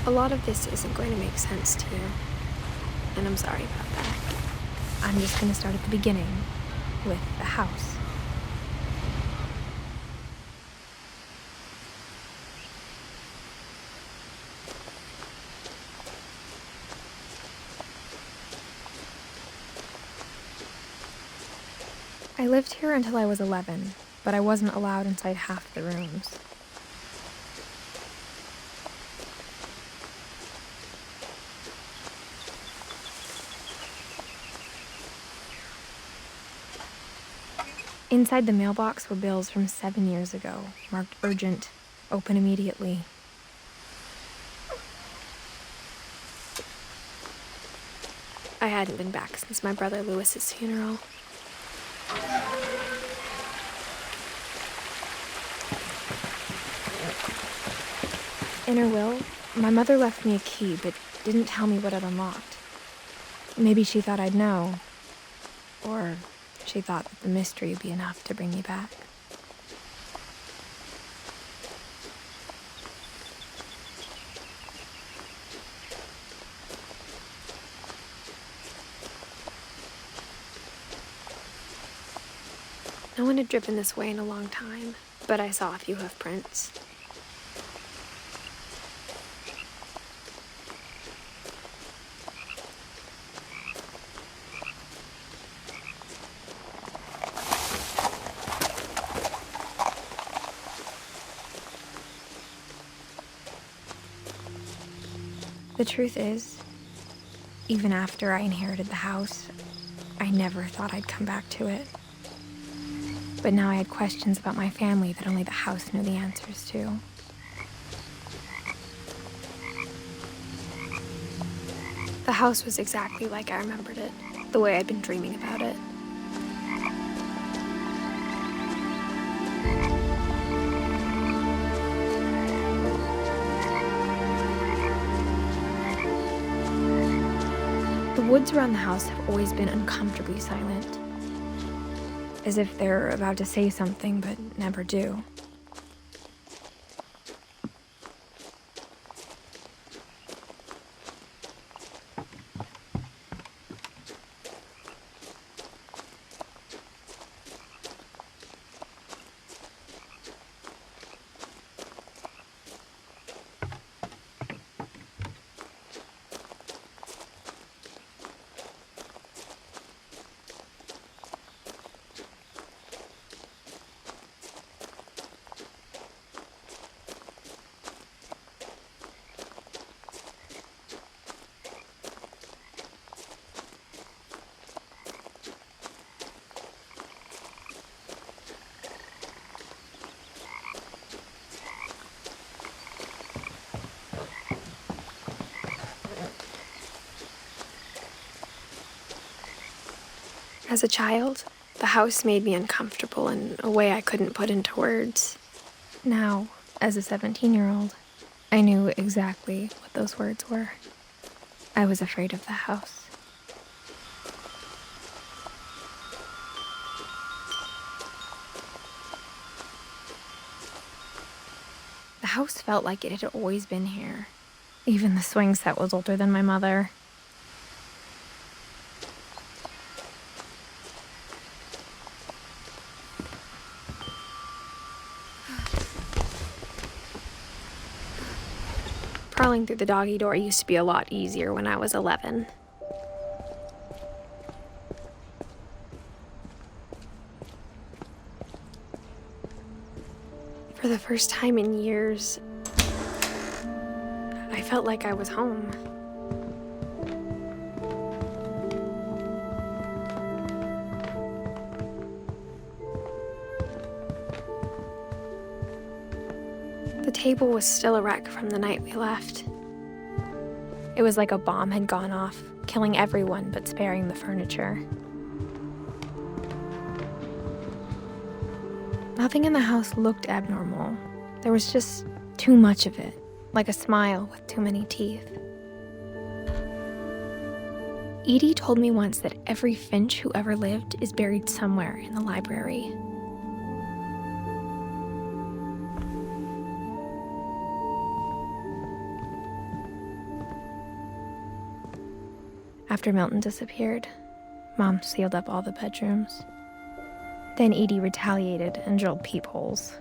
A lot of this isn't going to make sense to you, and I'm sorry about that. I'm just going to start at the beginning, with the house. I lived here until I was 11, but I wasn't allowed inside half the rooms. Inside the mailbox were bills from 7 years ago, marked urgent, open immediately. I hadn't been back since my brother Lewis's funeral. In her will, my mother left me a key, but didn't tell me what it unlocked. Maybe she thought I'd know, or she thought that the mystery would be enough to bring me back. No one had driven this way in a long time, but I saw a few hoof prints. The truth is, even after I inherited the house, I never thought I'd come back to it. But now I had questions about my family that only the house knew the answers to. The house was exactly like I remembered it, the way I'd been dreaming about it. The woods around the house have always been uncomfortably silent, as if they're about to say something but never do. As a child, the house made me uncomfortable in a way I couldn't put into words. Now, as a 17-year-old, I knew exactly what those words were. I was afraid of the house. The house felt like it had always been here. Even the swing set was older than my mother. Crawling through the doggy door used to be a lot easier when I was 11. For the first time in years, I felt like I was home. The table was still a wreck from the night we left. It was like a bomb had gone off, killing everyone but sparing the furniture. Nothing in the house looked abnormal. There was just too much of it, like a smile with too many teeth. Edie told me once that every Finch who ever lived is buried somewhere in the library. After Milton disappeared, Mom sealed up all the bedrooms. Then Edie retaliated and drilled peepholes.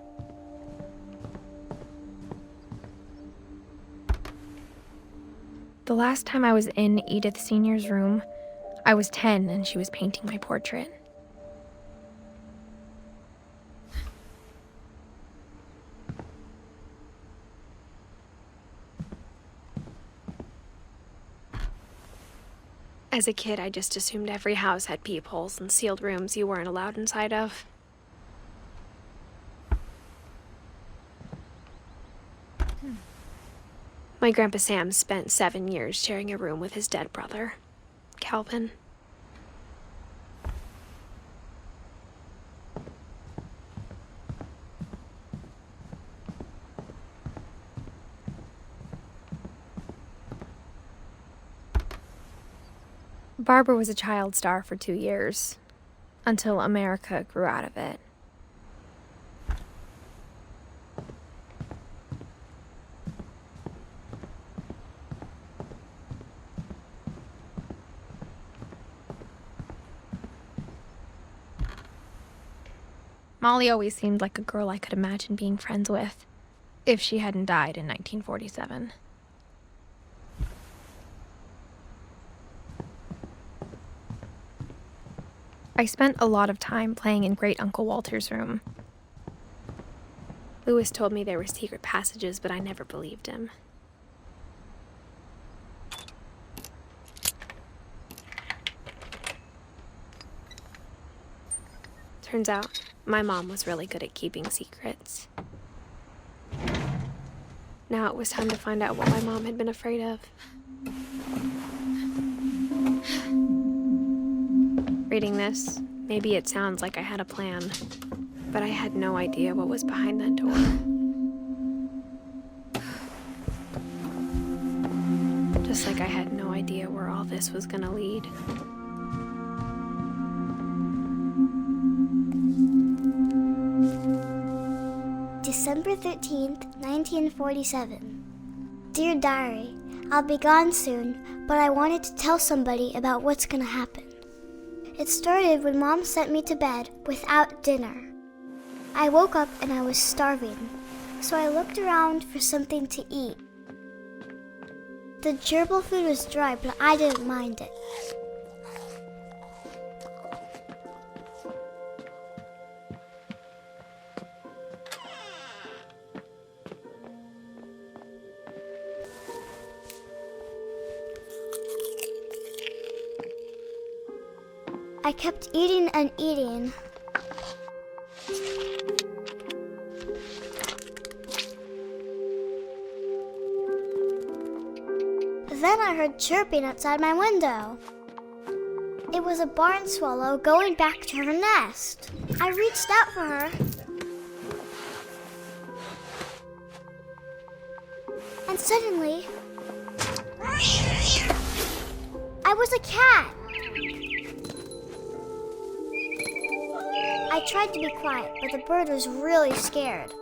The last time I was in Edith Sr.'s room, I was 10 and she was painting my portrait. As a kid, I just assumed every house had peepholes and sealed rooms you weren't allowed inside of. My Grandpa Sam spent 7 years sharing a room with his dead brother, Calvin. Barbara was a child star for 2 years, until America grew out of it. Molly always seemed like a girl I could imagine being friends with, if she hadn't died in 1947. I spent a lot of time playing in Great Uncle Walter's room. Lewis told me there were secret passages, but I never believed him. Turns out, my mom was really good at keeping secrets. Now it was time to find out what my mom had been afraid of. Reading this, maybe it sounds like I had a plan, but I had no idea what was behind that door. Just like I had no idea where all this was gonna lead. December 13th, 1947. Dear Diary, I'll be gone soon, but I wanted to tell somebody about what's gonna happen. It started when Mom sent me to bed without dinner. I woke up and I was starving, so I looked around for something to eat. The gerbil food was dry, but I didn't mind it. I kept eating and eating. Then I heard chirping outside my window. It was a barn swallow going back to her nest. I reached out for her. And suddenly, I was a cat. I tried to be quiet, but the bird was really scared.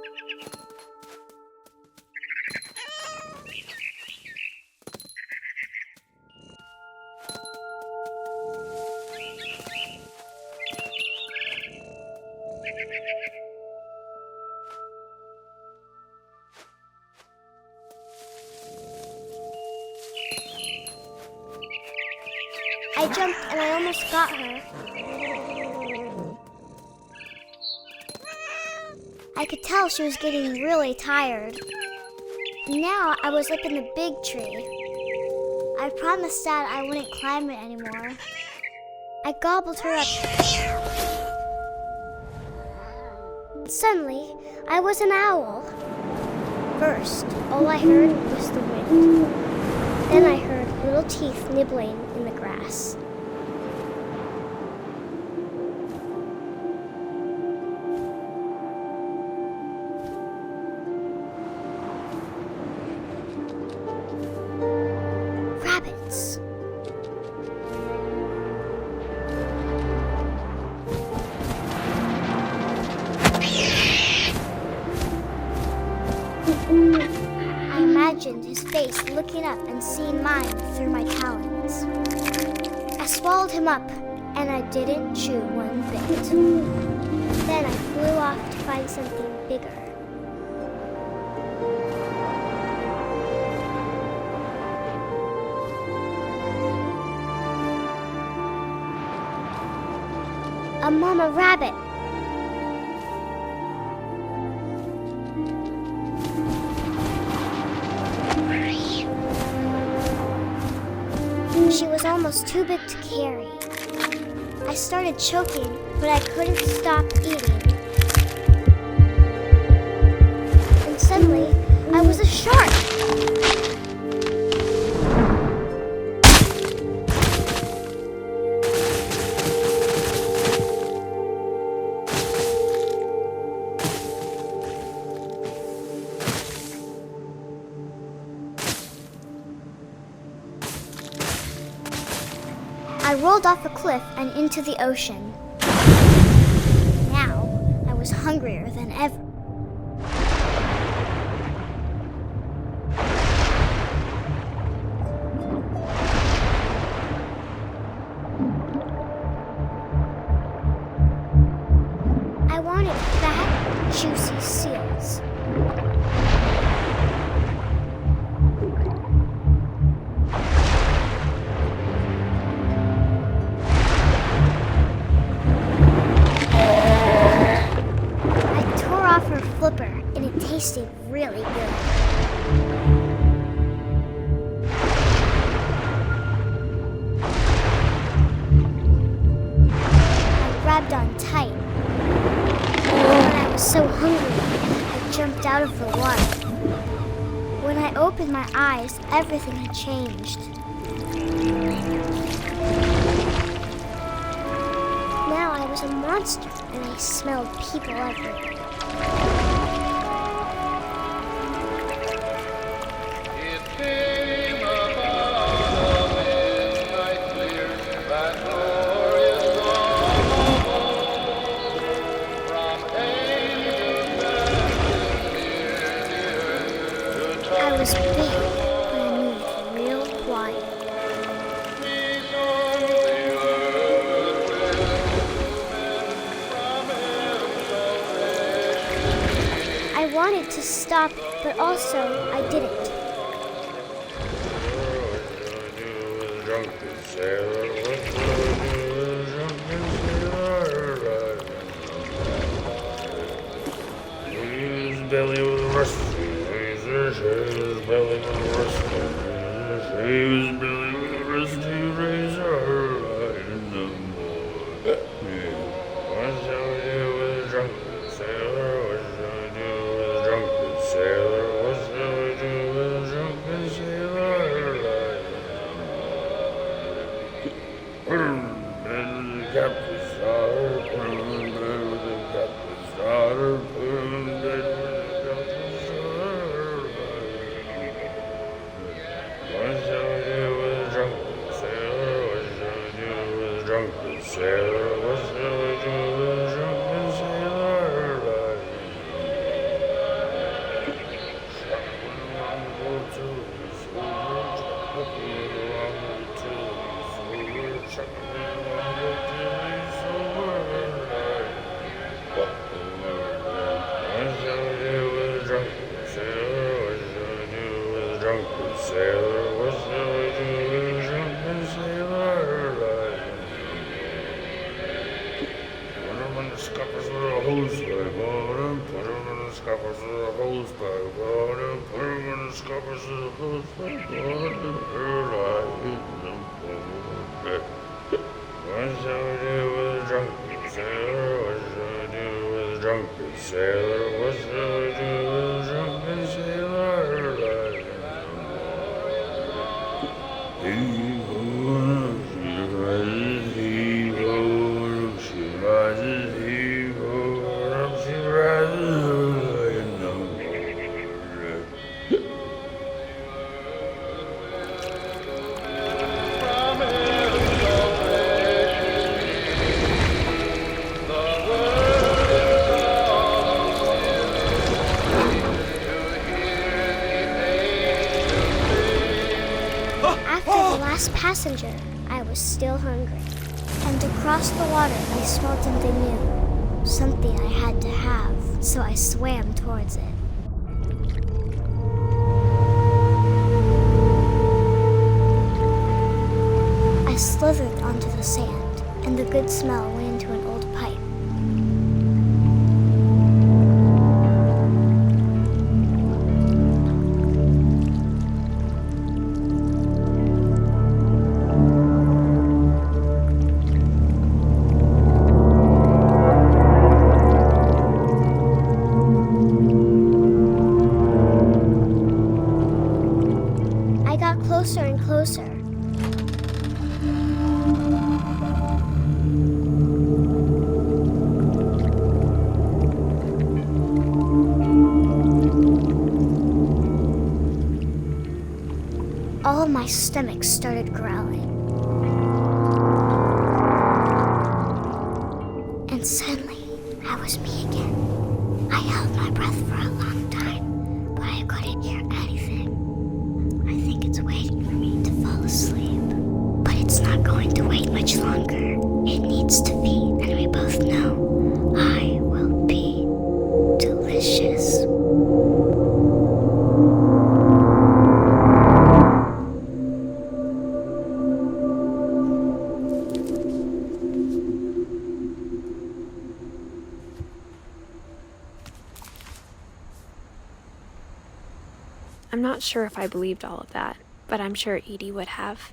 I jumped and I almost got her. I could tell she was getting really tired. Now I was up in the big tree. I promised Dad I wouldn't climb it anymore. I gobbled her up. Suddenly, I was an owl. First, all I heard was the wind. Then I heard little teeth nibbling in the grass. Rabbits. I imagined his face looking up and seeing mine through my talons. swallowed him up, and I didn't chew one bit. Then I flew off to find something bigger. A mama rabbit. She was almost too big to carry. I started choking, but I couldn't stop eating. And suddenly, I was a shark. I rolled off a cliff and into the ocean. Now, I was hungrier than ever. I wanted fat, juicy seals. Her flipper, and it tasted really good. I grabbed on tight. When I was so hungry, I jumped out of the water. When I opened my eyes, everything had changed. Now I was a monster, and I smelled people everywhere. I was big, but I moved real quiet. I wanted to stop, but also I didn't. Passenger, I was still hungry. And across the water I smelled something new. Something I had to have, so I swam towards it. I slithered onto the sand, and the good smell went into an old pipe. I got closer and closer. All of my stomach started growling. And suddenly, I was me again. I held my breath for a long time, but I couldn't hear anything. I think it's waiting for me to fall asleep. But it's not going to wait much longer. It needs to feed, and we both know I will be delicious. I'm not sure if I believed all of that, but I'm sure Edie would have.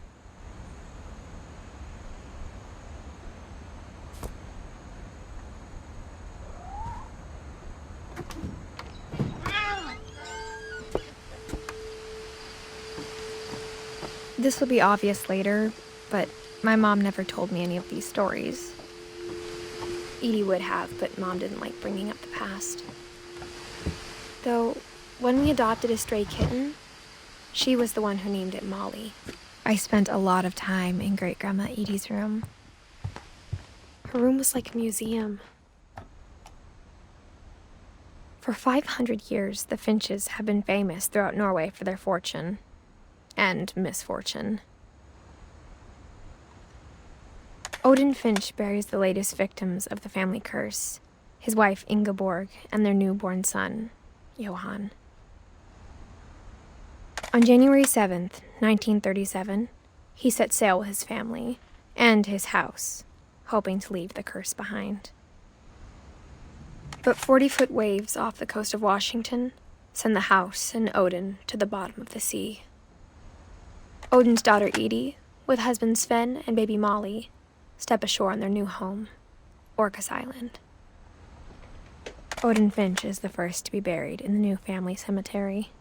This will be obvious later, but my mom never told me any of these stories. Edie would have, but Mom didn't like bringing up the past. Though, when we adopted a stray kitten, she was the one who named it Molly. I spent a lot of time in Great-Grandma Edie's room. Her room was like a museum. For 500 years, the Finches have been famous throughout Norway for their fortune. And misfortune. Odin Finch buries the latest victims of the family curse, his wife Ingeborg and their newborn son, Johann. On January 7th, 1937, he set sail with his family and his house, hoping to leave the curse behind. But 40-foot waves off the coast of Washington send the house and Odin to the bottom of the sea. Odin's daughter Edie, with husband Sven and baby Molly, step ashore on their new home, Orcas Island. Odin Finch is the first to be buried in the new family cemetery.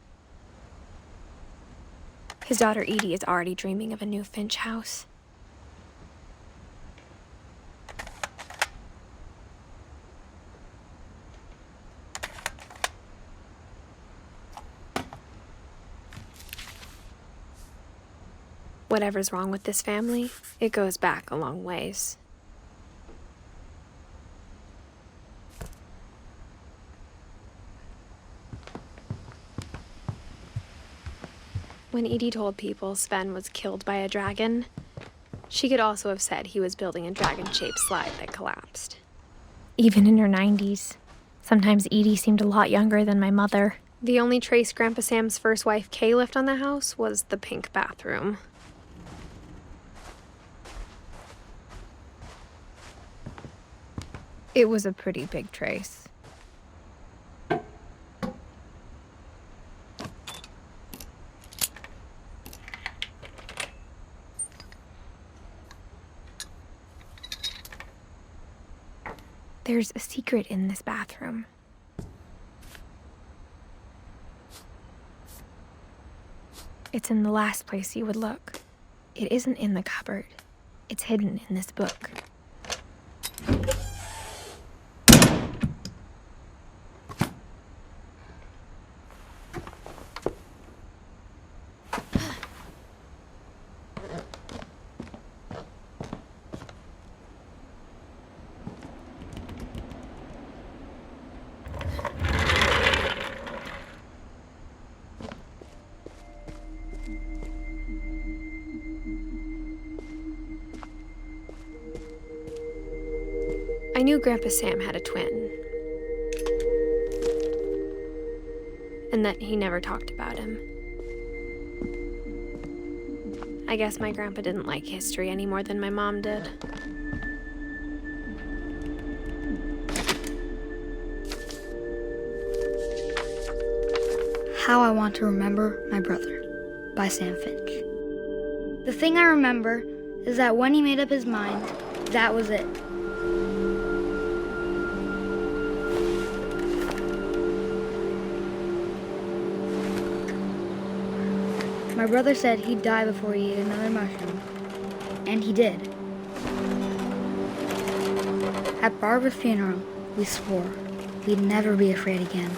His daughter Edie is already dreaming of a new Finch house. Whatever's wrong with this family, it goes back a long ways. When Edie told people Sven was killed by a dragon, she could also have said he was building a dragon-shaped slide that collapsed. Even in her 90s, sometimes Edie seemed a lot younger than my mother. The only trace Grandpa Sam's first wife Kay left on the house was the pink bathroom. It was a pretty big trace. There's a secret in this bathroom. It's in the last place you would look. It isn't in the cupboard. It's hidden in this book. I knew Grandpa Sam had a twin, and that he never talked about him. I guess my grandpa didn't like history any more than my mom did. How I Want to Remember My Brother by Sam Finch. The thing I remember is that when he made up his mind, that was it. My brother said he'd die before he ate another mushroom, and he did. At Barbara's funeral, we swore we'd never be afraid again,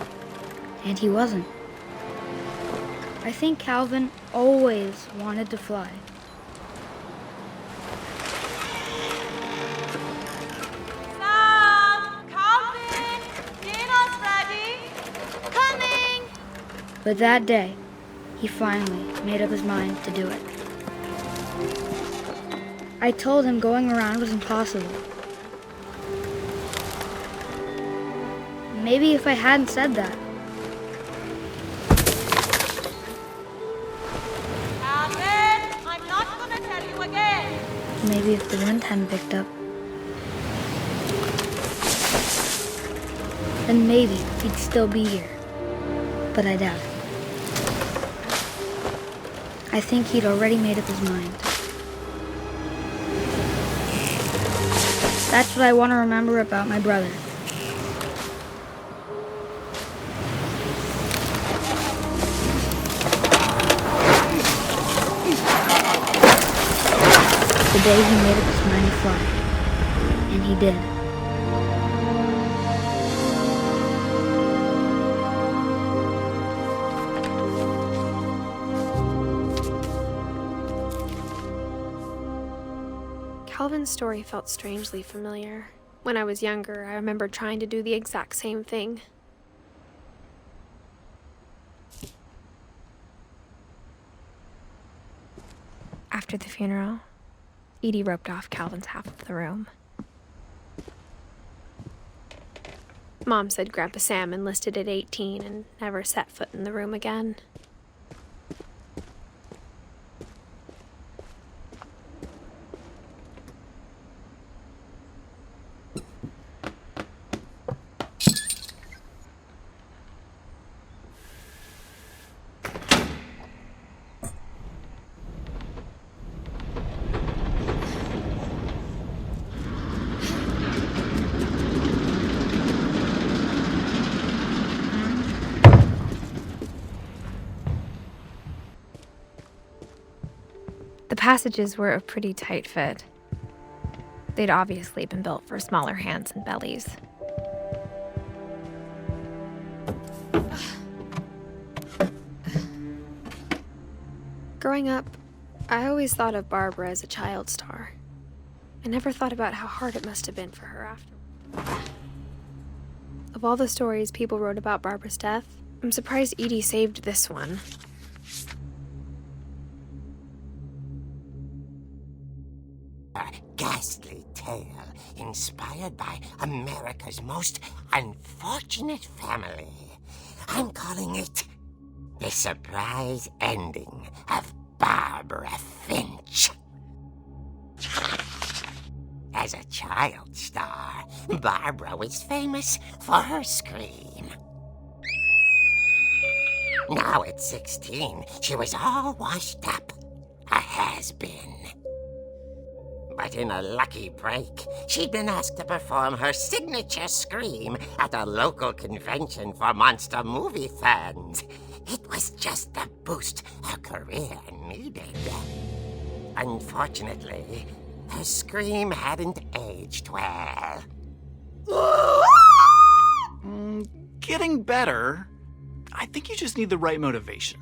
and he wasn't. I think Calvin always wanted to fly. Sam! Calvin! Dinner's ready! Coming! But that day, he finally made up his mind to do it. I told him going around was impossible. Maybe if I hadn't said that. Calvin! I'm not gonna tell you again! Maybe if the wind hadn't picked up. Then maybe he'd still be here. But I doubt it. I think he'd already made up his mind. That's what I want to remember about my brother. The day he made up his mind to fly. And he did. Calvin's story felt strangely familiar. When I was younger, I remember trying to do the exact same thing. After the funeral, Edie roped off Calvin's half of the room. Mom said Grandpa Sam enlisted at 18 and never set foot in the room again. The passages were a pretty tight fit. They'd obviously been built for smaller hands and bellies. Growing up, I always thought of Barbara as a child star. I never thought about how hard it must have been for her after. Of all the stories people wrote about Barbara's death, I'm surprised Edie saved this one. Ghastly tale inspired by America's most unfortunate family. I'm calling it The Surprise Ending of Barbara Finch. As a child star, Barbara was famous for her scream. Now at 16, she was all washed up, a has-been. But in a lucky break, she'd been asked to perform her signature scream at a local convention for monster movie fans. It was just the boost her career needed. Unfortunately, her scream hadn't aged well. Getting better. I think you just need the right motivation.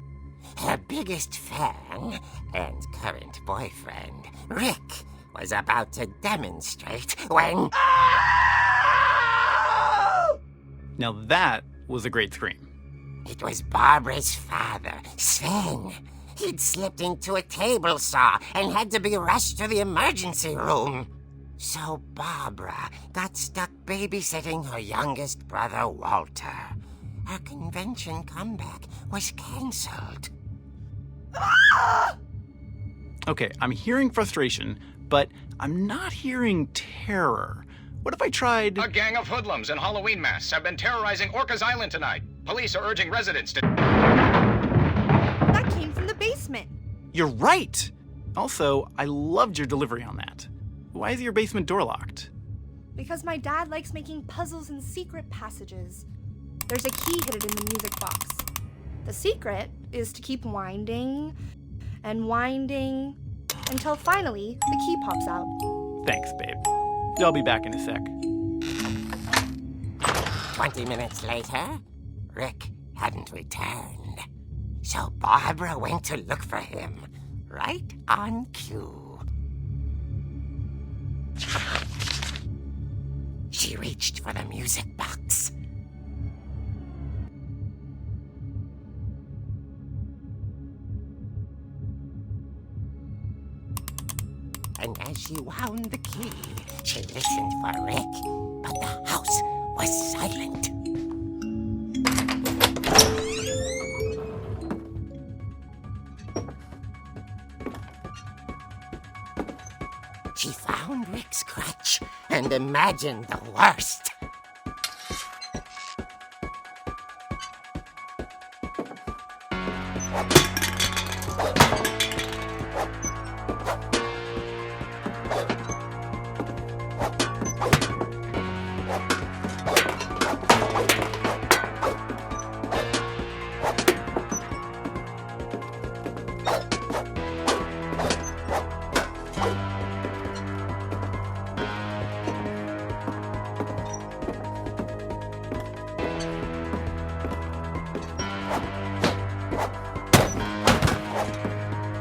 Her biggest fan and current boyfriend, Rick, was about to demonstrate when... Now that was a great scream. It was Barbara's father, Sven. He'd slipped into a table saw and had to be rushed to the emergency room. So Barbara got stuck babysitting her youngest brother, Walter. Her convention comeback was cancelled. Okay, I'm hearing frustration, but I'm not hearing terror. What if I tried... A gang of hoodlums in Halloween masks have been terrorizing Orcas Island tonight. Police are urging residents to... That came from the basement. You're right! Also, I loved your delivery on that. Why is your basement door locked? Because my dad likes making puzzles and secret passages. There's a key hidden in the music box. The secret is to keep winding and winding until finally the key pops out. Thanks, babe. I'll be back in a sec. 20 minutes later, Rick hadn't returned. So Barbara went to look for him, right on cue. She reached for the music box. And as she wound the key, she listened for Rick, but the house was silent. She found Rick's crutch and imagined the worst.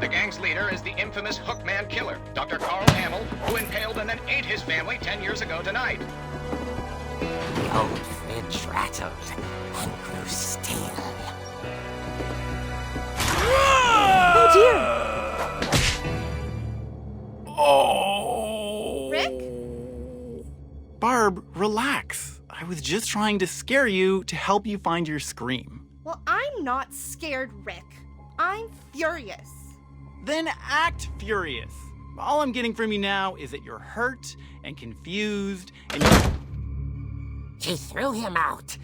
The gang's leader is the infamous Hookman killer, Dr. Carl Hamill, who impaled and then ate his family 10 years ago tonight. The old fridge rattled and grew still. Oh dear! Oh! Rick? Barb, relax. I was just trying to scare you to help you find your scream. Well, I'm not scared, Rick. I'm furious. Then act furious. All I'm getting from you now is that you're hurt and confused and She threw him out,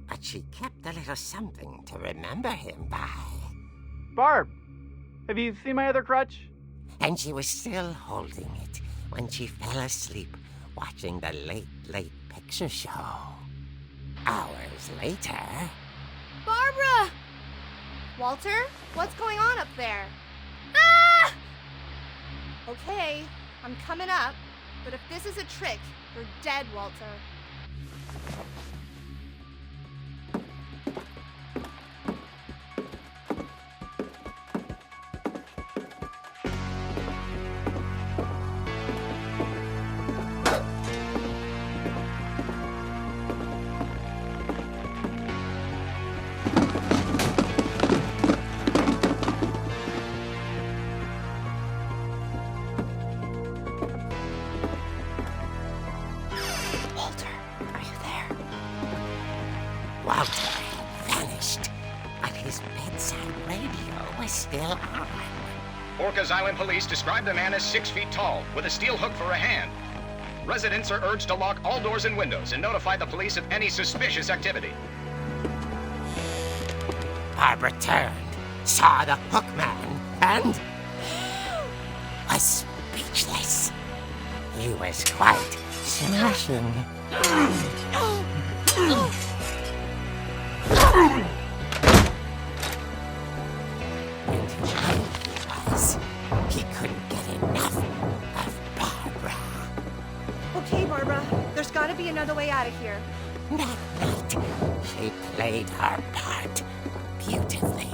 but she kept a little something to remember him by. Barb, have you seen my other crutch? And she was still holding it when she fell asleep watching the late picture show. Hours later... Barbara! Walter, what's going on up there? Ah! Okay, I'm coming up, but if this is a trick, you're dead, Walter. Walter had vanished, but his bedside radio was still on. Orcas Island police describe the man as 6 feet tall, with a steel hook for a hand. Residents are urged to lock all doors and windows and notify the police of any suspicious activity. Barbara turned, saw the hook man, and was speechless. He was quite smashing. And he couldn't get enough of Barbara. Okay, Barbara, there's gotta be another way out of here. That night, she played her part beautifully.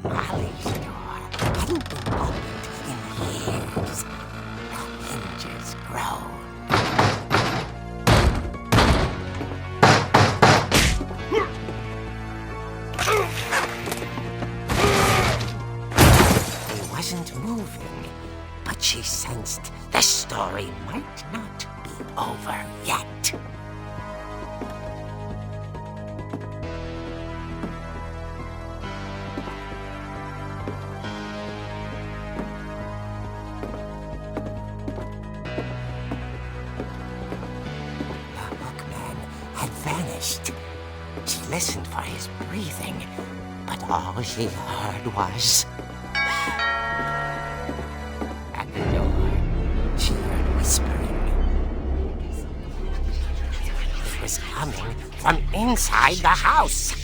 Molly's door hadn't been opened in years. The hinges groaned. honest, the story might not be over yet. The hookman had vanished. She listened for his breathing, but all she heard was... At the door, she heard whispering. It was coming from inside the house.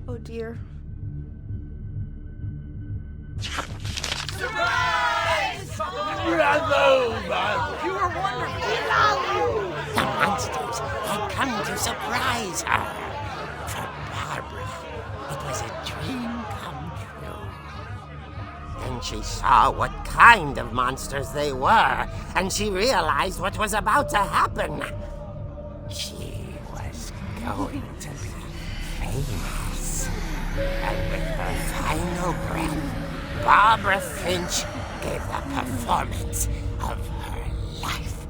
Oh dear. The monsters had come to surprise her. For Barbara, it was a dream come true. Then she saw what kind of monsters they were, and she realized what was about to happen. She was going to be famous. And with her final breath, Barbara Finch gave the performance of her life.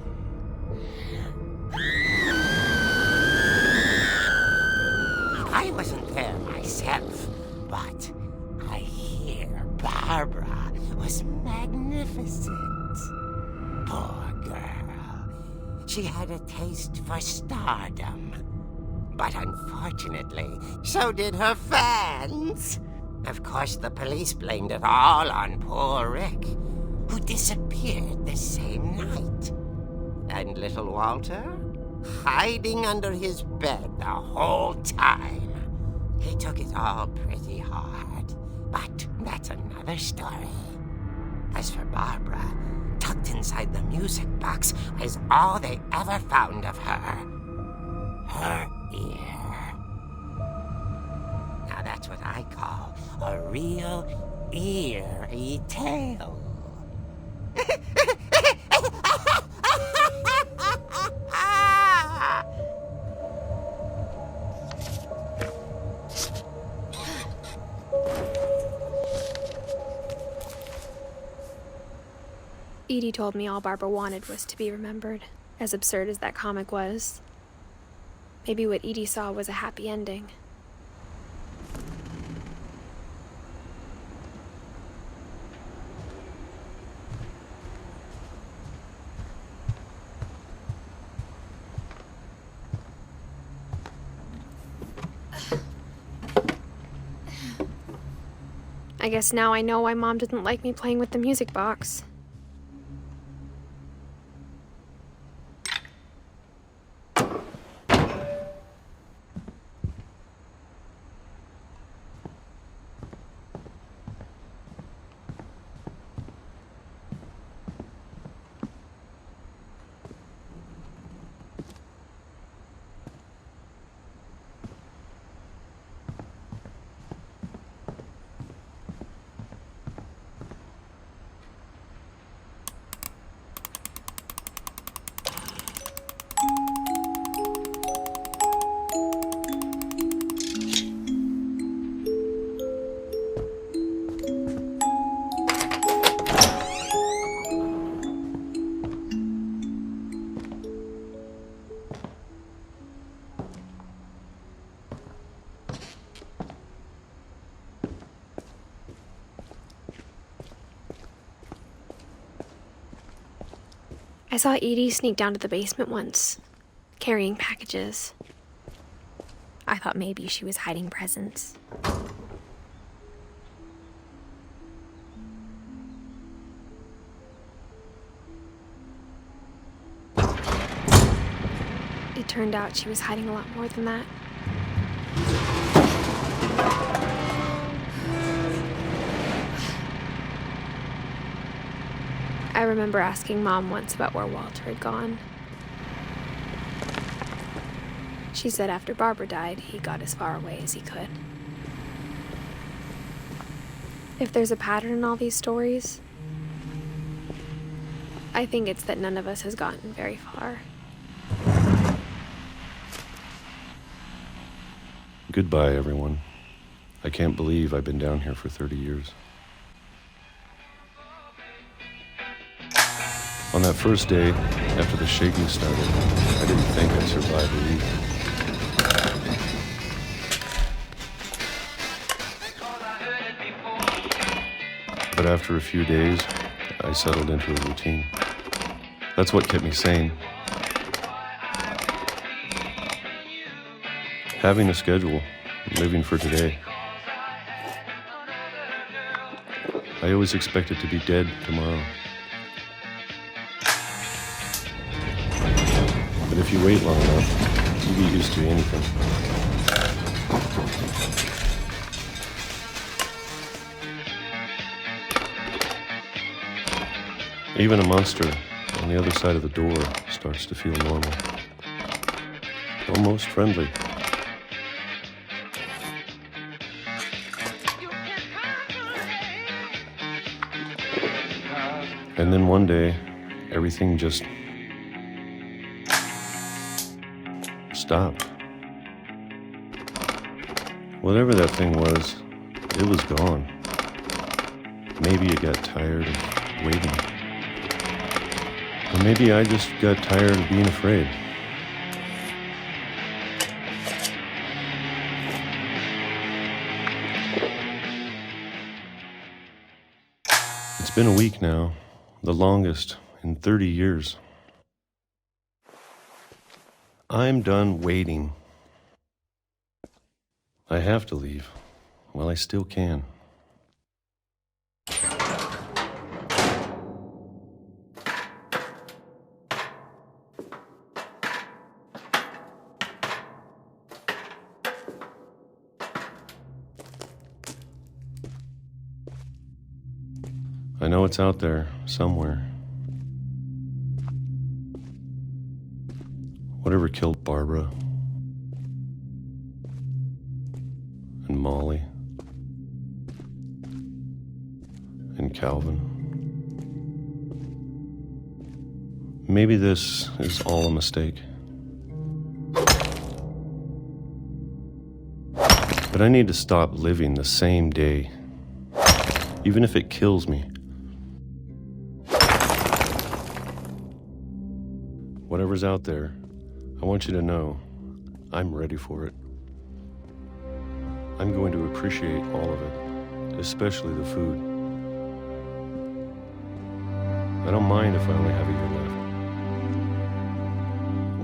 I wasn't there myself, but I hear Barbara was magnificent. Poor girl. She had a taste for stardom. But unfortunately, so did her fans. Of course, the police blamed it all on poor Rick, who disappeared the same night. And little Walter, hiding under his bed the whole time. He took it all pretty hard, but that's another story. As for Barbara, tucked inside the music box was all they ever found of her. Her ear. Now that's what I call a real eerie tale. Edie told me all Barbara wanted was to be remembered, as absurd as that comic was. Maybe what Edie saw was a happy ending. I guess now I know why Mom didn't like me playing with the music box. I saw Edie sneak down to the basement once, carrying packages. I thought maybe she was hiding presents. It turned out she was hiding a lot more than that. I remember asking Mom once about where Walter had gone. She said after Barbara died, he got as far away as he could. If there's a pattern in all these stories, I think it's that none of us has gotten very far. Goodbye, everyone. I can't believe I've been down here for 30 years. On that first day, after the shaking started, I didn't think I'd survive a week. But after a few days, I settled into a routine. That's what kept me sane. Having a schedule, living for today. I always expected to be dead tomorrow. But if you wait long enough, you get used to anything. Even a monster on the other side of the door starts to feel normal. Almost friendly. And then one day, everything just stopped. Whatever that thing was, it was gone. Maybe it got tired of waiting. Or maybe I just got tired of being afraid. It's been a week now, the longest in 30 years. I'm done waiting. I have to leave. Well, I still can. I know it's out there, somewhere. Whatever killed Barbara and Molly and Calvin. Maybe this is all a mistake. But I need to stop living the same day, even if it kills me. Whatever's out there, I want you to know I'm ready for it. I'm going to appreciate all of it, especially the food. I don't mind if I only have a year left,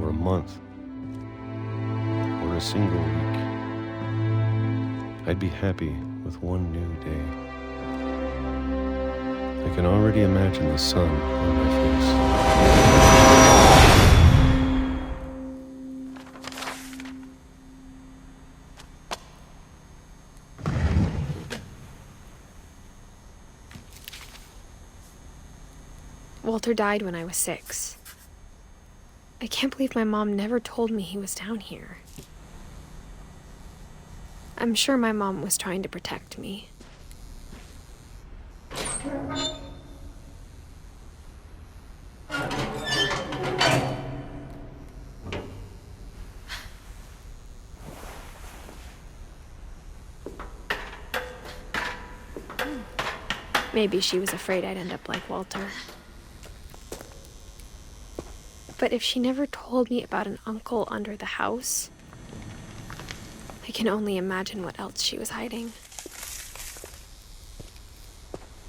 or a month, or a single week. I'd be happy with one new day. I can already imagine the sun on my face. Walter died when I was 6. I can't believe my mom never told me he was down here. I'm sure my mom was trying to protect me. Maybe she was afraid I'd end up like Walter. But if she never told me about an uncle under the house, I can only imagine what else she was hiding.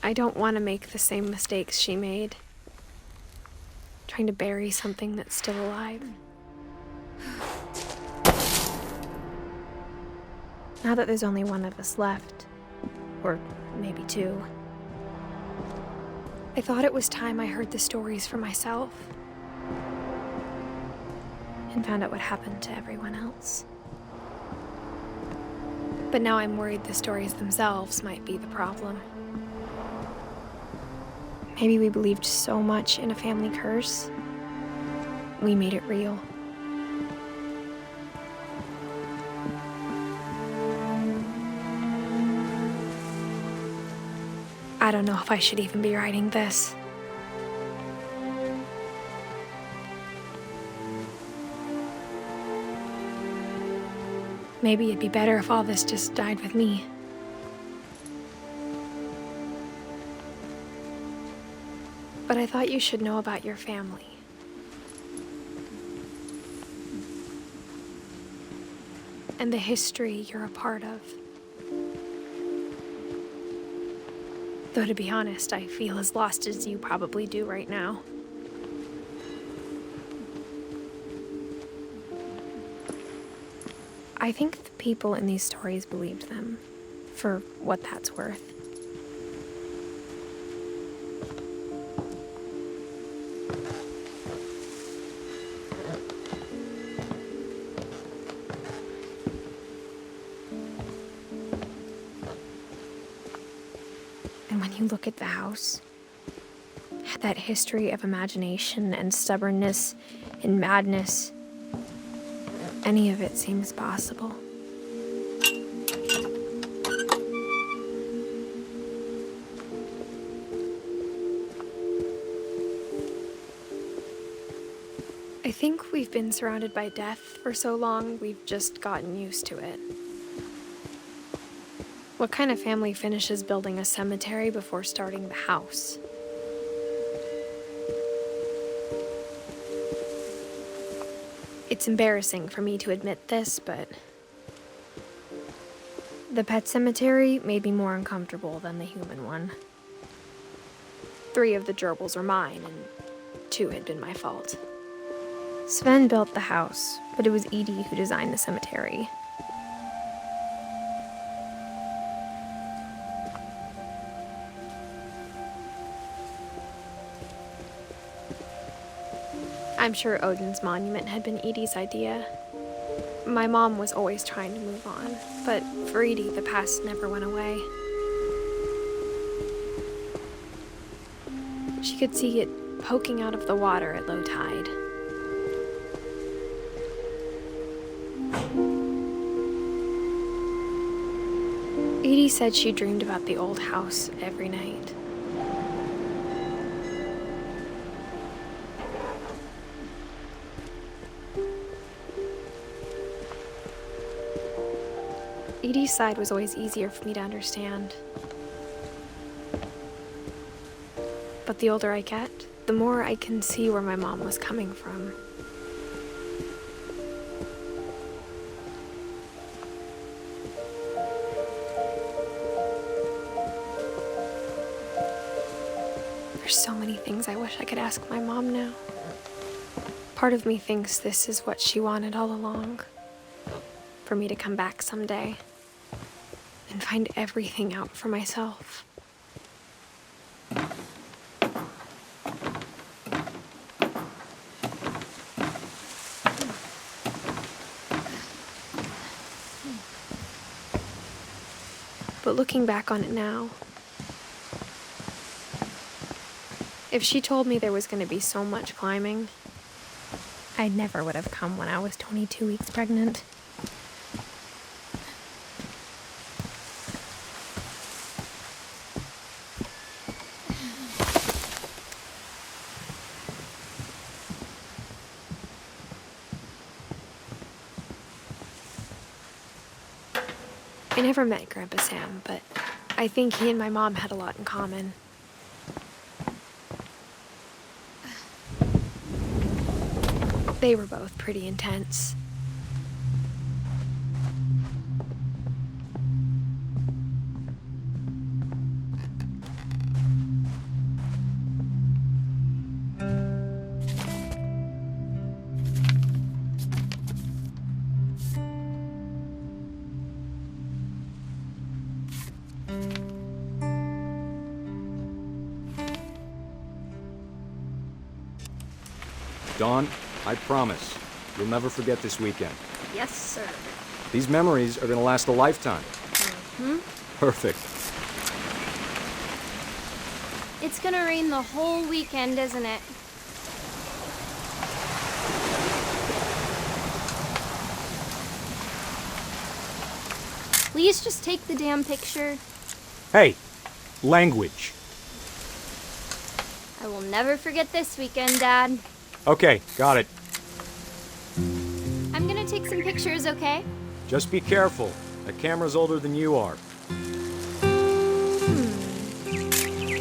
I don't want to make the same mistakes she made, trying to bury something that's still alive. Now that there's only one of us left, or maybe 2, I thought it was time I heard the stories for myself and found out what happened to everyone else. But now I'm worried the stories themselves might be the problem. Maybe we believed so much in a family curse, we made it real. I don't know if I should even be writing this. Maybe it'd be better if all this just died with me. But I thought you should know about your family. And the history you're a part of. Though to be honest, I feel as lost as you probably do right now. I think the people in these stories believed them, for what that's worth. And when you look at the house, that history of imagination and stubbornness and madness, any of it seems possible. I think we've been surrounded by death for so long, we've just gotten used to it. What kind of family finishes building a cemetery before starting the house? It's embarrassing for me to admit this, but the pet cemetery made me more uncomfortable than the human one. 3 of the gerbils were mine, and 2 had been my fault. Sven built the house, but it was Edie who designed the cemetery. I'm sure Odin's monument had been Edie's idea. My mom was always trying to move on, but for Edie, the past never went away. She could see it poking out of the water at low tide. Edie said she dreamed about the old house every night. Edie's side was always easier for me to understand. But the older I get, the more I can see where my mom was coming from. There's so many things I wish I could ask my mom now. Part of me thinks this is what she wanted all along. For me to come back someday and find everything out for myself. But looking back on it now, if she told me there was going to be so much climbing, I never would have come when I was 22 weeks pregnant. I never met Grandpa Sam, but I think he and my mom had a lot in common. They were both pretty intense. Dawn, I promise, you'll never forget this weekend. Yes, sir. These memories are gonna last a lifetime. Perfect. It's gonna rain the whole weekend, isn't it? Please just take the damn picture. Hey, language. I will never forget this weekend, Dad. Okay, got it. I'm gonna take some pictures, okay? Just be careful. The camera's older than you are.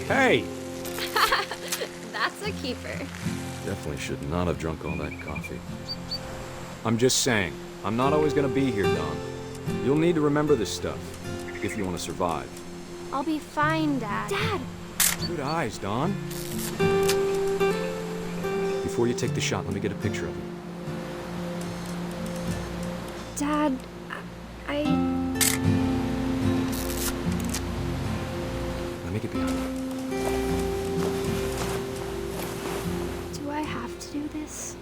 Hey! That's a keeper. Definitely should not have drunk all that coffee. I'm just saying, I'm not always gonna be here, Don. You'll need to remember this stuff, if you want to survive. I'll be fine, Dad. Dad! Good eyes, Don. Before you take the shot, let me get a picture of you. Dad, I... Let me get behind you. Do I have to do this?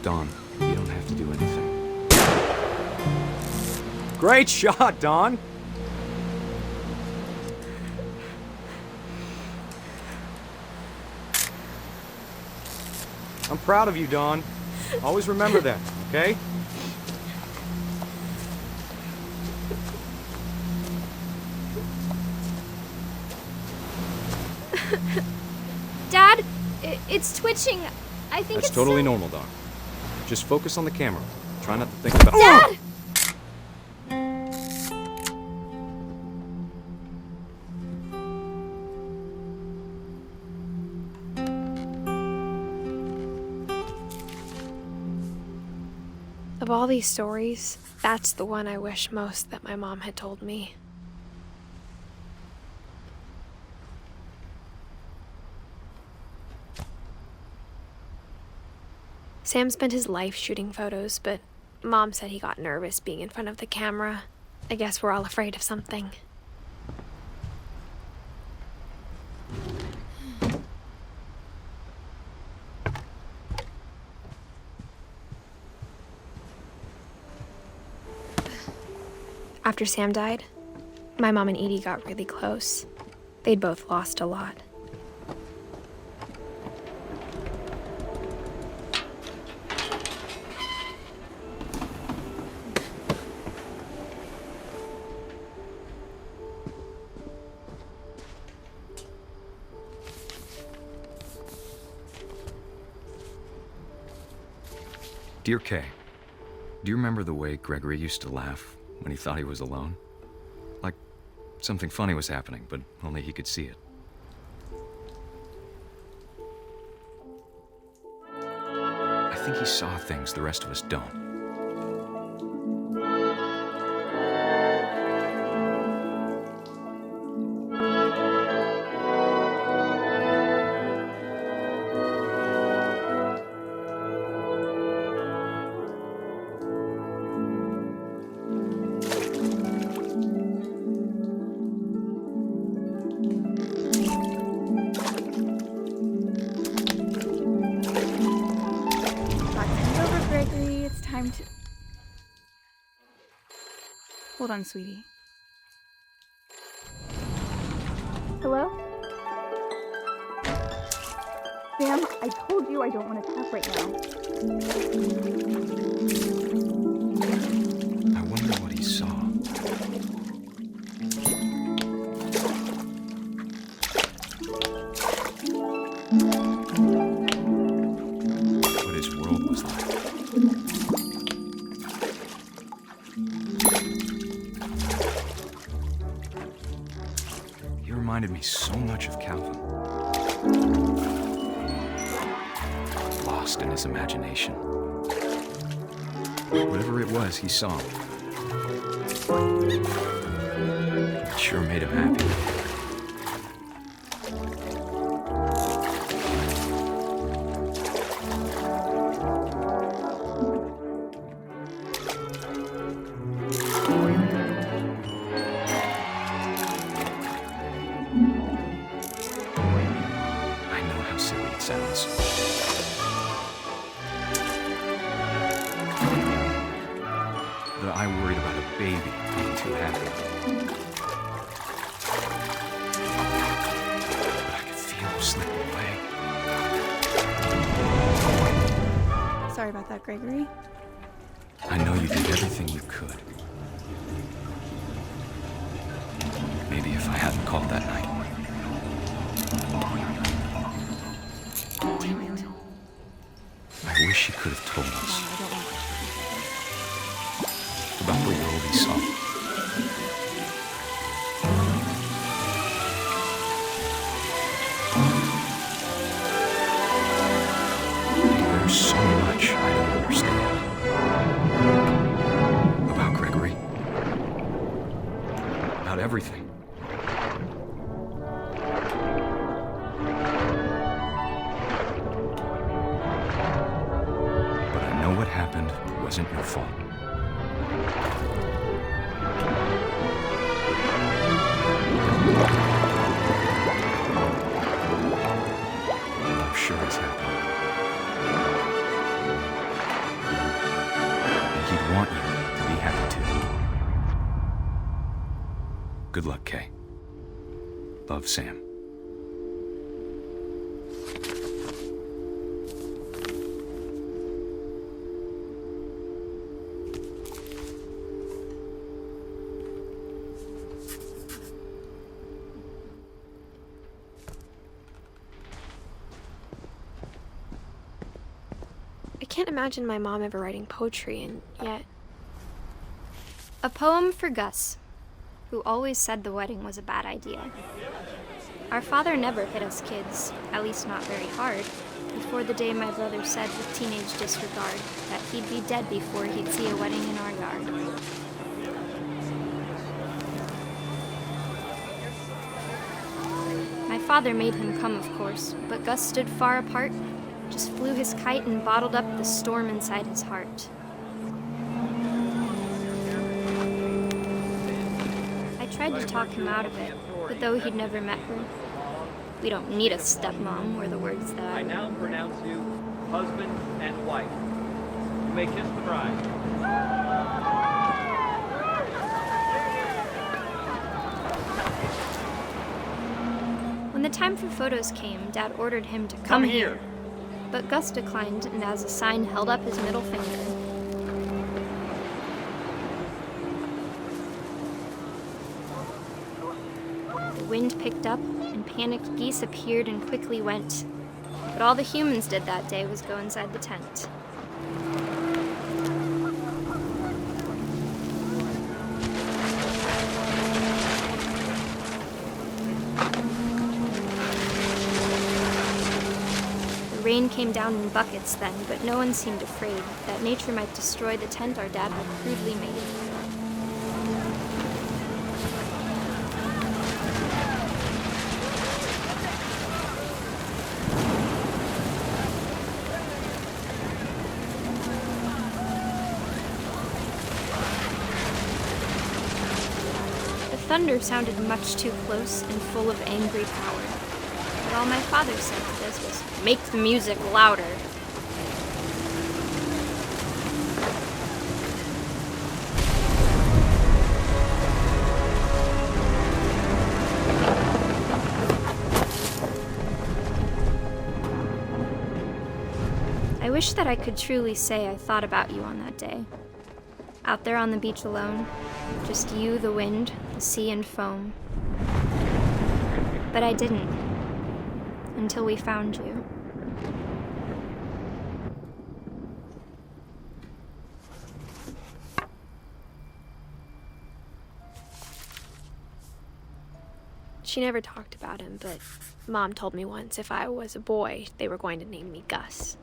Don, you don't have to do anything. Great shot, Don! I'm proud of you, Don. Always remember that, okay? Dad, it's twitching. I think That's it's totally normal, Don. Just focus on the camera. Try not to think about... Dad! Of all these stories, that's the one I wish most that my mom had told me. Sam spent his life shooting photos, but Mom said he got nervous being in front of the camera. I guess we're all afraid of something. After Sam died, my mom and Edie got really close. They'd both lost a lot. Dear Kay, do you remember the way Gregory used to laugh when he thought he was alone? Like something funny was happening, but only he could see it. I think he saw things the rest of us don't. Hold on, sweetie. Hello? Sam, I told you I don't want to talk right now. I wonder what he saw. What his world was like. Reminded me so much of Calvin. Lost in his imagination. Whatever it was he saw, it sure made him happy. Sounds. But I worried about a baby being too happy. But I could feel him slipping away. Sorry about that, Gregory. I know you did everything you could. Maybe if I hadn't called that night. I wish he could have told us about the world he saw. everything. But I know what happened wasn't your fault. I'm sure it's happened. And he'd want you to be happy too. Good luck, Kay. Love, Sam. I can't imagine my mom ever writing poetry, and yet... A poem for Gus, who always said the wedding was a bad idea. Our father never hit us kids, at least not very hard, before the day my brother said with teenage disregard that he'd be dead before he'd see a wedding in our yard. My father made him come, of course, but Gus stood far apart, just flew his kite and bottled up the storm inside his heart. I tried to talk him out of it, but though he'd never met her, "We don't need a stepmom," were the words that I now pronounce you husband and wife. You may kiss the bride. When the time for photos came, Dad ordered him to come here. But Gus declined, and as a sign held up his middle finger. The wind picked up, and panicked geese appeared and quickly went. But all the humans did that day was go inside the tent. Rain came down in buckets then, but no one seemed afraid that nature might destroy the tent our dad had crudely made. The thunder sounded much too close and full of angry power. But all my father said to this was, "Make the music louder." I wish that I could truly say I thought about you on that day. Out there on the beach alone, just you, the wind, the sea, and foam. But I didn't. Until we found you. She never talked about him, but Mom told me once if I was a boy, they were going to name me Gus.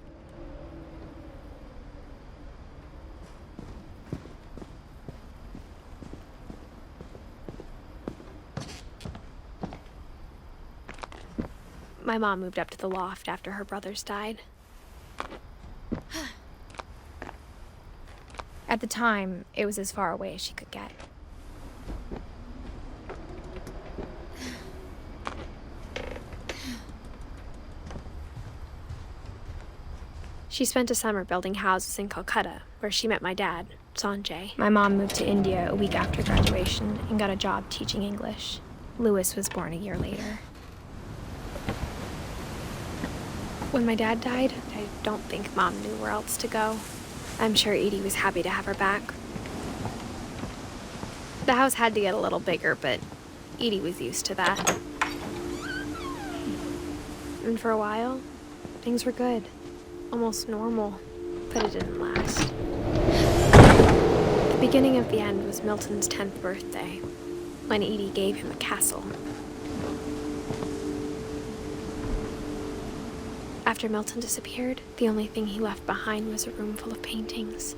My mom moved up to the loft after her brothers died. At the time, it was as far away as she could get. She spent a summer building houses in Calcutta, where she met my dad, Sanjay. My mom moved to India a week after graduation and got a job teaching English. Louis was born a year later. When my dad died, I don't think Mom knew where else to go. I'm sure Edie was happy to have her back. The house had to get a little bigger, but Edie was used to that. And for a while, things were good. Almost normal, but it didn't last. The beginning of the end was Milton's 10th birthday, when Edie gave him a castle. After Milton disappeared, the only thing he left behind was a room full of paintings.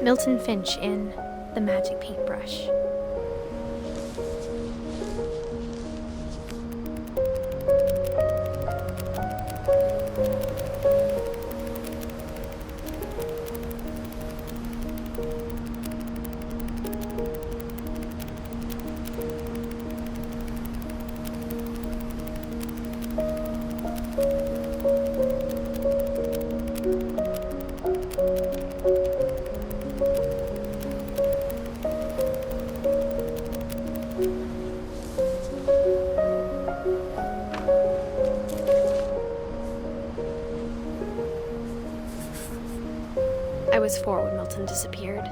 Milton Finch in The Magic Paintbrush. I was 4 when Milton disappeared.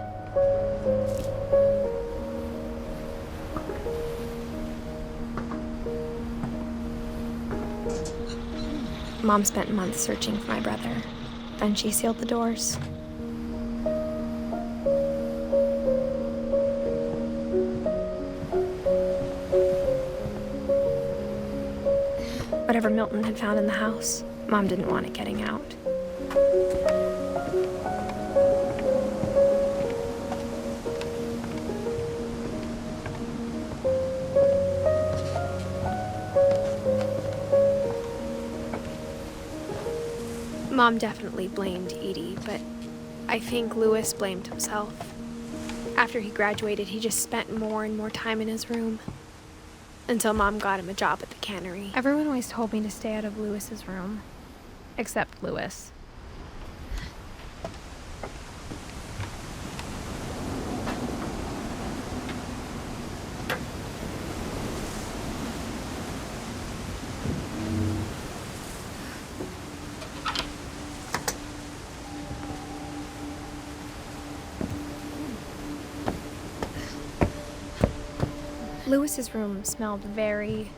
Mom spent months searching for my brother. Then she sealed the doors. Whatever Milton had found in the house, Mom didn't want it getting out. Mom definitely blamed Edie, but I think Louis blamed himself. After he graduated, he just spent more and more time in his room. Until Mom got him a job at the cannery. Everyone always told me to stay out of Louis's room. Except Louis. Louis's room smelled very,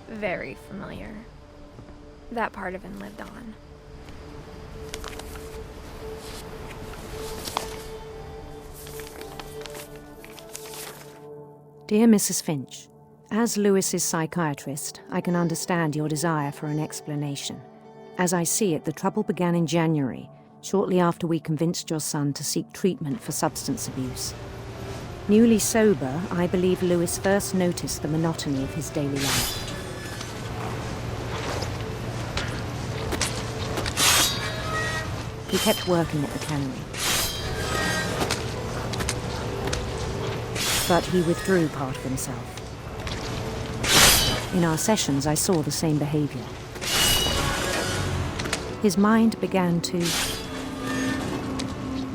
very familiar. That part of him lived on. Dear Mrs. Finch, as Louis's psychiatrist, I can understand your desire for an explanation. As I see it, the trouble began in January, shortly after we convinced your son to seek treatment for substance abuse. Newly sober, I believe Louis first noticed the monotony of his daily life. He kept working at the cannery. But he withdrew part of himself. In our sessions, I saw the same behavior. His mind began to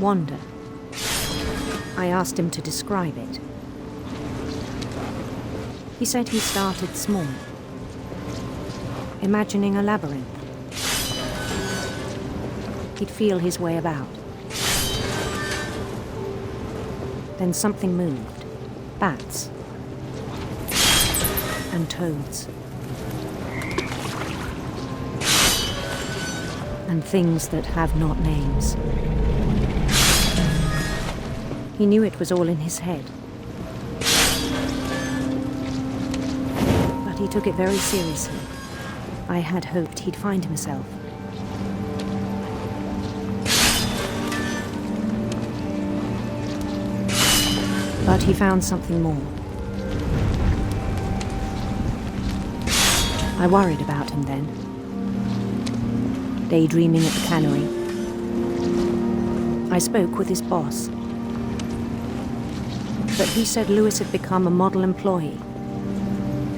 wander. I asked him to describe it. He said he started small, imagining a labyrinth. He'd feel his way about. Then something moved. Bats. And toads. And things that have not names. He knew it was all in his head. But he took it very seriously. I had hoped he'd find himself. But he found something more. I worried about him then. Daydreaming at the cannery. I spoke with his boss. But he said Louis had become a model employee.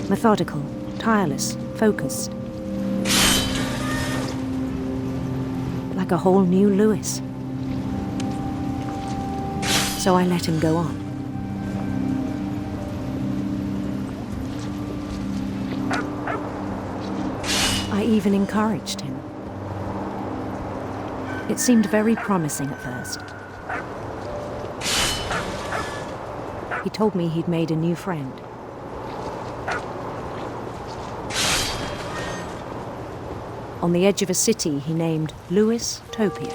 Methodical, tireless, focused. Like a whole new Louis. So I let him go on. I even encouraged him. It seemed very promising at first. He told me he'd made a new friend. On the edge of a city he named Louis Topia.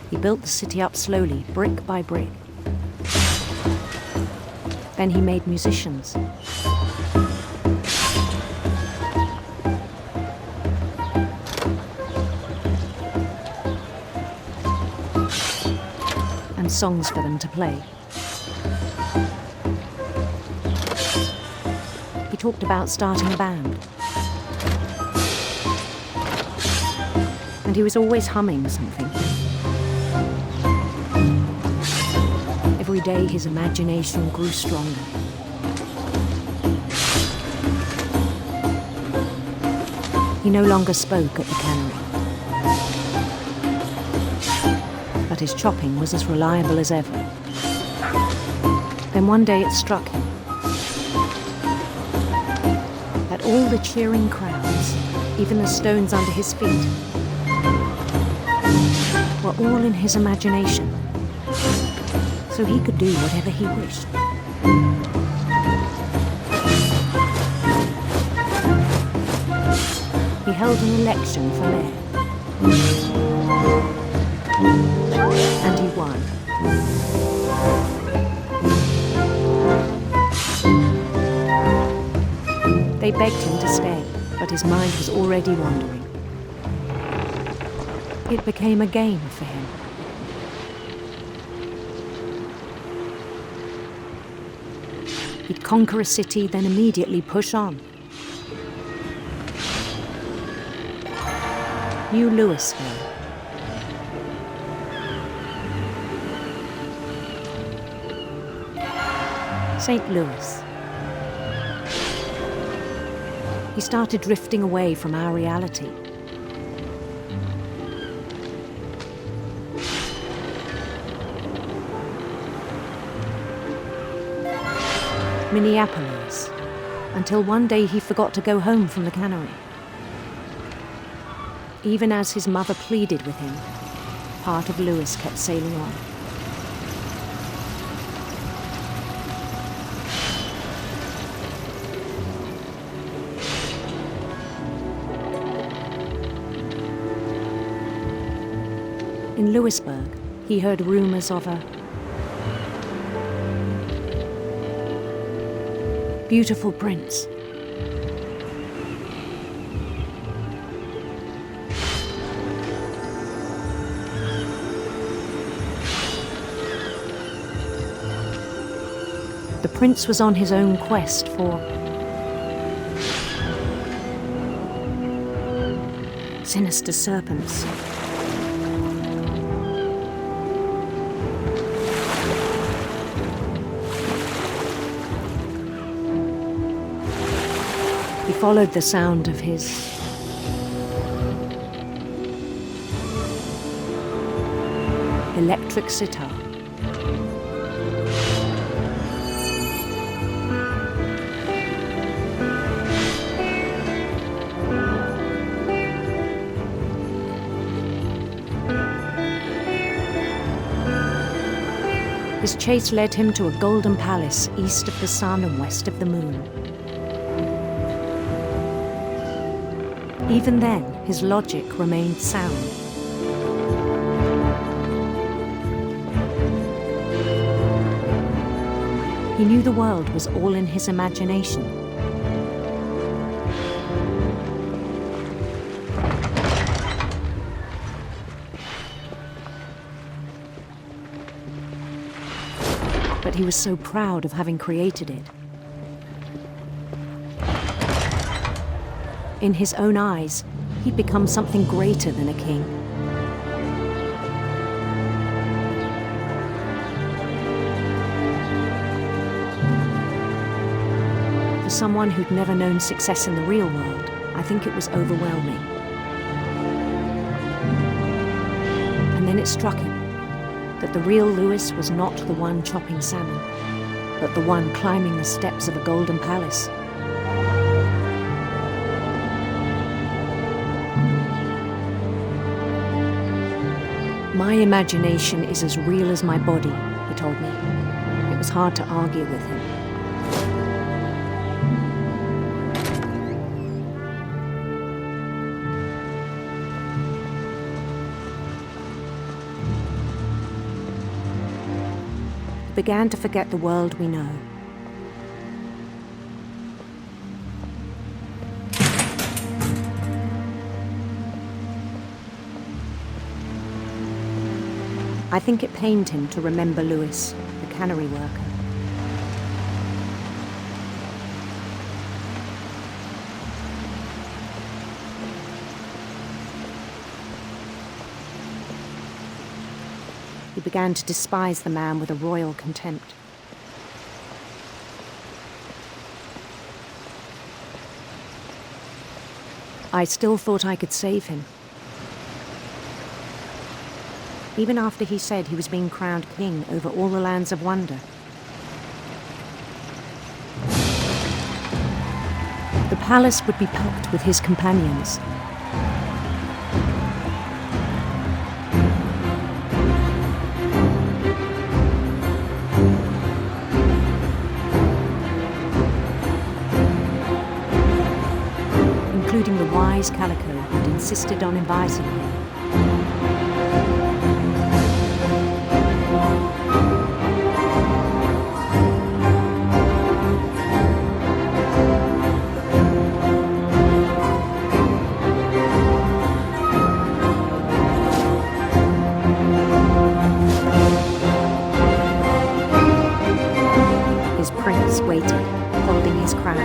He built the city up slowly, brick by brick. Then he made musicians. And songs for them to play. He talked about starting a band. And he was always humming something. Every day his imagination grew stronger. He no longer spoke at the cannery. But his chopping was as reliable as ever. Then one day it struck him that all the cheering crowds, even the stones under his feet, were all in his imagination, so he could do whatever he wished. He held an election for mayor. And he won. They begged him to stay, but his mind was already wandering. It became a game for him. He'd conquer a city, then immediately push on. New Louisville. St. Louis. He started drifting away from our reality. Minneapolis, until one day he forgot to go home from the cannery. Even as his mother pleaded with him, part of Louis kept sailing on. In Louisburg, he heard rumors of a beautiful prince. The prince was on his own quest for sinister serpents. He followed the sound of his electric sitar. His chase led him to a golden palace east of the sun and west of the moon. Even then, his logic remained sound. He knew the world was all in his imagination. But he was so proud of having created it. In his own eyes, he'd become something greater than a king. For someone who'd never known success in the real world, I think it was overwhelming. And then it struck him that the real Louis was not the one chopping salmon, but the one climbing the steps of a golden palace. My imagination is as real as my body, he told me. It was hard to argue with him. He began to forget the world we know, I think it pained him to remember Louis, the cannery worker. He began to despise the man with a royal contempt. I still thought I could save him. Even after he said he was being crowned king over all the lands of wonder. The palace would be packed with his companions. Including the wise Calico who'd insisted on inviting him. His prince waited, holding his crown.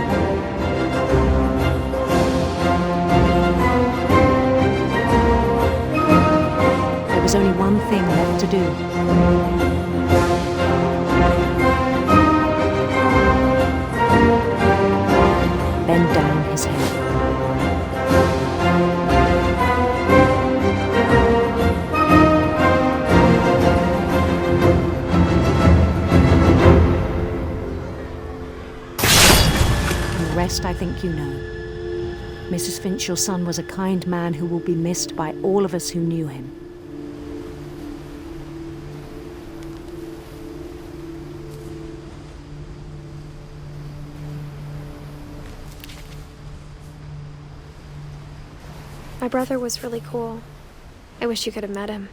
There was only one thing left to do. Bend down his head. And the rest I think you know. Mrs. Finch, your son was a kind man who will be missed by all of us who knew him. My brother was really cool. I wish you could have met him.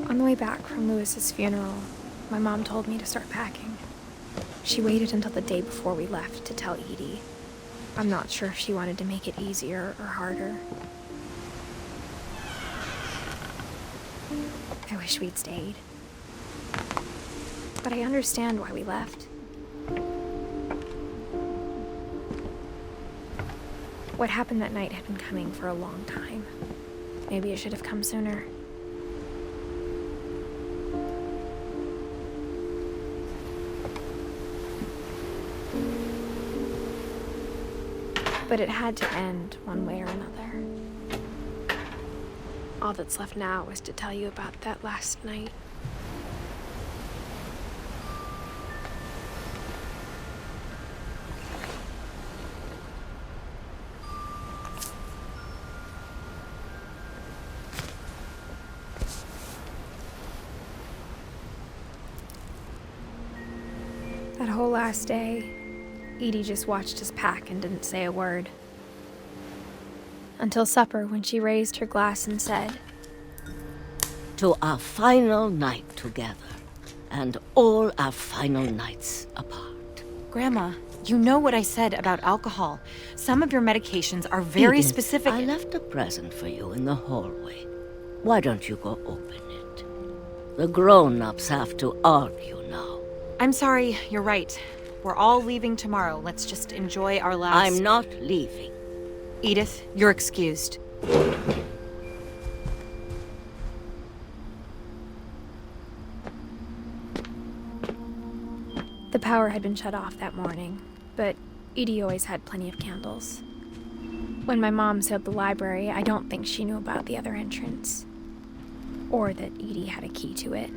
On the way back from Louis's funeral, my mom told me to start packing. She waited until the day before we left to tell Edie. I'm not sure if she wanted to make it easier or harder. I wish we'd stayed. But I understand why we left. What happened that night had been coming for a long time. Maybe it should have come sooner. But it had to end one way or another. All that's left now is to tell you about that last night. That whole last day, Edie just watched us pack and didn't say a word. Until supper, when she raised her glass and said, "To our final night together, and all our final nights apart." Grandma, you know what I said about alcohol. Some of your medications are very Edith, specific. I left a present for you in the hallway. Why don't you go open it? The grown-ups have to argue now. I'm sorry, you're right. We're all leaving tomorrow. Let's just enjoy our last... I'm not leaving. Edith, you're excused. The power had been shut off that morning, but Edie always had plenty of candles. When my mom sealed the library, I don't think she knew about the other entrance. Or that Edie had a key to it.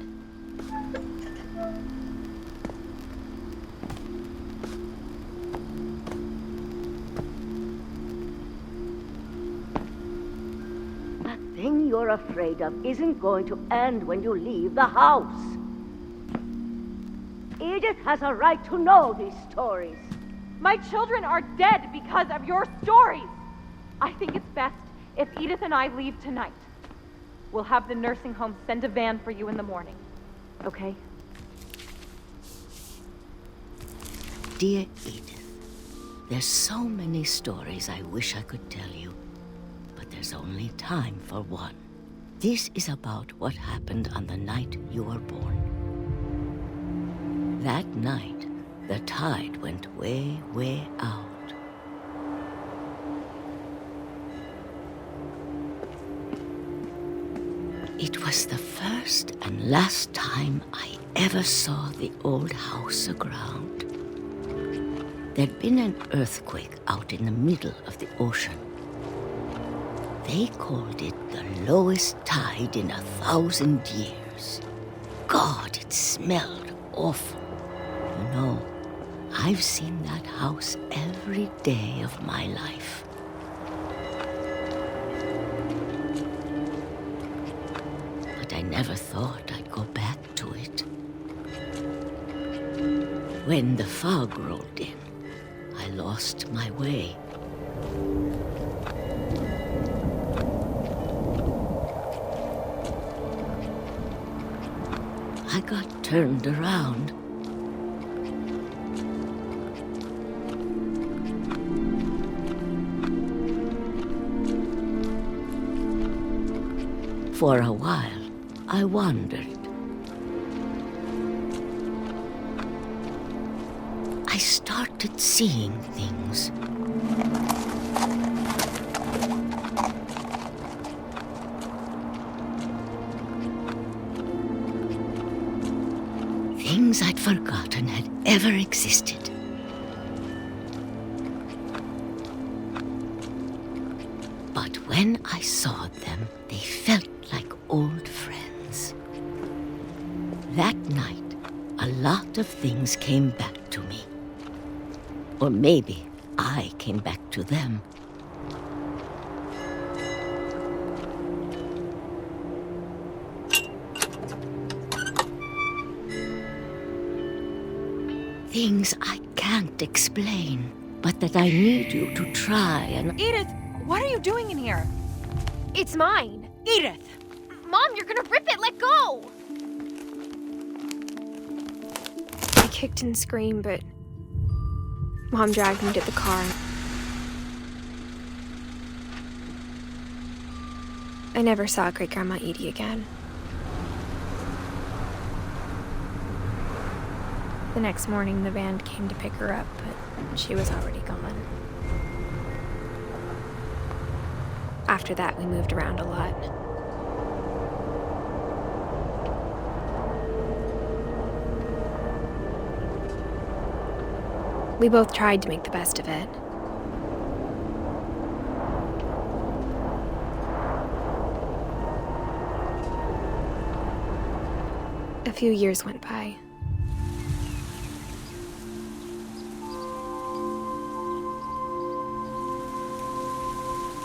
That thing you're afraid of isn't going to end when you leave the house. Edith has a right to know these stories. My children are dead because of your stories. I think it's best if Edith and I leave tonight. We'll have the nursing home send a van for you in the morning. Okay? Dear Edith, there's so many stories I wish I could tell you, but there's only time for one. This is about what happened on the night you were born. That night, the tide went way, way out. It was the first and last time I ever saw the old house aground. There'd been an earthquake out in the middle of the ocean. They called it the lowest tide in 1,000 years. God, it smelled awful. You know, I've seen that house every day of my life. But I never thought I'd go back to it. When the fog rolled in, I lost my way. I got turned around. For a while, I wandered. I started seeing things. Things I'd forgotten had ever existed. But when I saw them, they felt like old friends. That night, a lot of things came back to me. Or maybe I came back to them. Things I can't explain, but that I need you to try and... Edith, what are you doing in here? It's mine. Edith! Mom, you're gonna rip it! Let go! I kicked and screamed, but Mom dragged me to the car. I never saw Great-Grandma Edie again. The next morning, the van came to pick her up, but she was already gone. After that, we moved around a lot. We both tried to make the best of it. A few years went by.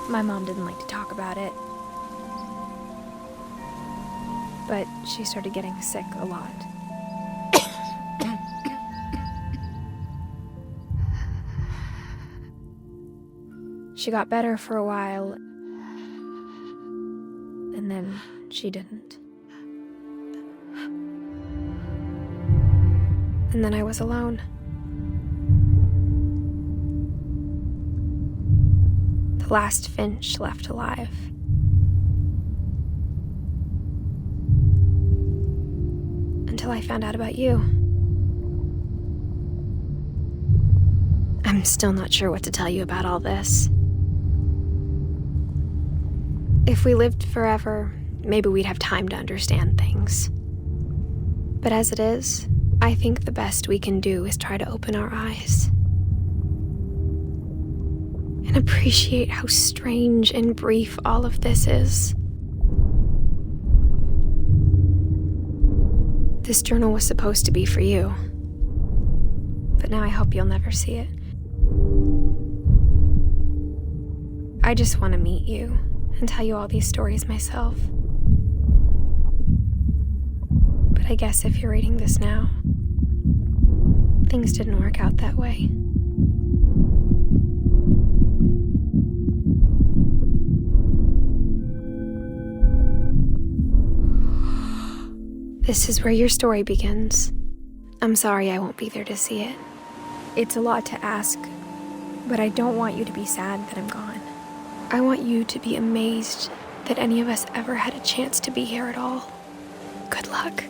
My mom didn't like to talk about it, but she started getting sick a lot. She got better for a while, and then she didn't. And then I was alone. The last Finch left alive. Until I found out about you. I'm still not sure what to tell you about all this. If we lived forever, maybe we'd have time to understand things. But as it is, I think the best we can do is try to open our eyes. And appreciate how strange and brief all of this is. This journal was supposed to be for you. But now I hope you'll never see it. I just want to meet you and tell you all these stories myself. But I guess if you're reading this now, things didn't work out that way. This is where your story begins. I'm sorry I won't be there to see it. It's a lot to ask, but I don't want you to be sad that I'm gone. I want you to be amazed that any of us ever had a chance to be here at all. Good luck.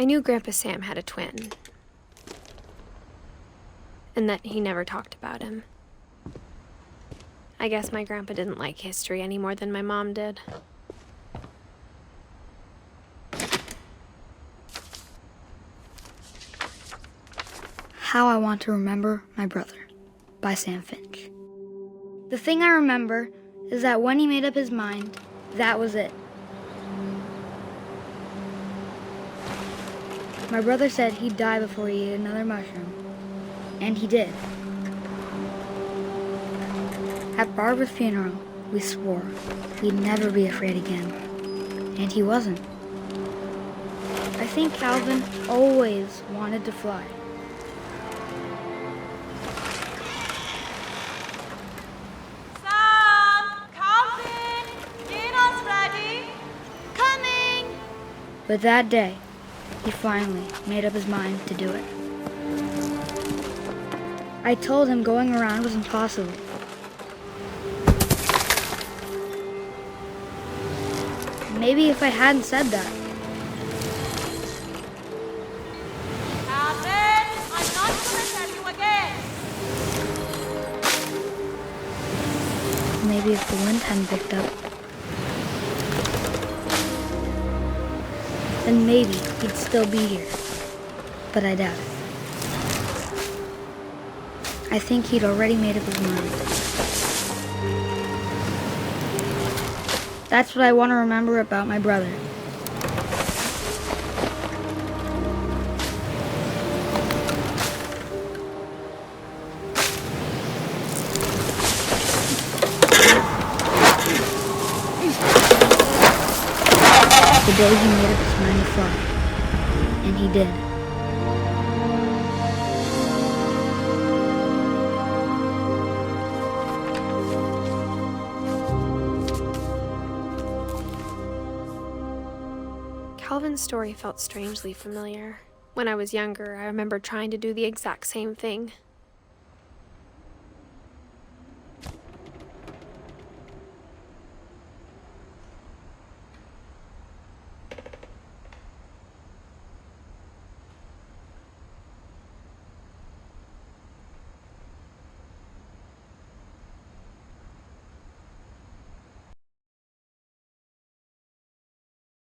I knew Grandpa Sam had a twin, and that he never talked about him. I guess my grandpa didn't like history any more than my mom did. How I Want to Remember My Brother by Sam Finch. The thing I remember is that when he made up his mind, that was it. My brother said he'd die before he ate another mushroom, and he did. At Barbara's funeral, we swore we'd never be afraid again, and he wasn't. I think Calvin always wanted to fly. But that day, he finally made up his mind to do it. I told him going around was impossible. Maybe if I hadn't said that. Calvin, I'm not going to tell you again. Maybe if the wind hadn't picked up. Then maybe he'd still be here. But I doubt it. I think he'd already made up his mind. That's what I want to remember about my brother. The day he made up his mind to fly. And he did. Calvin's story felt strangely familiar. When I was younger, I remember trying to do the exact same thing.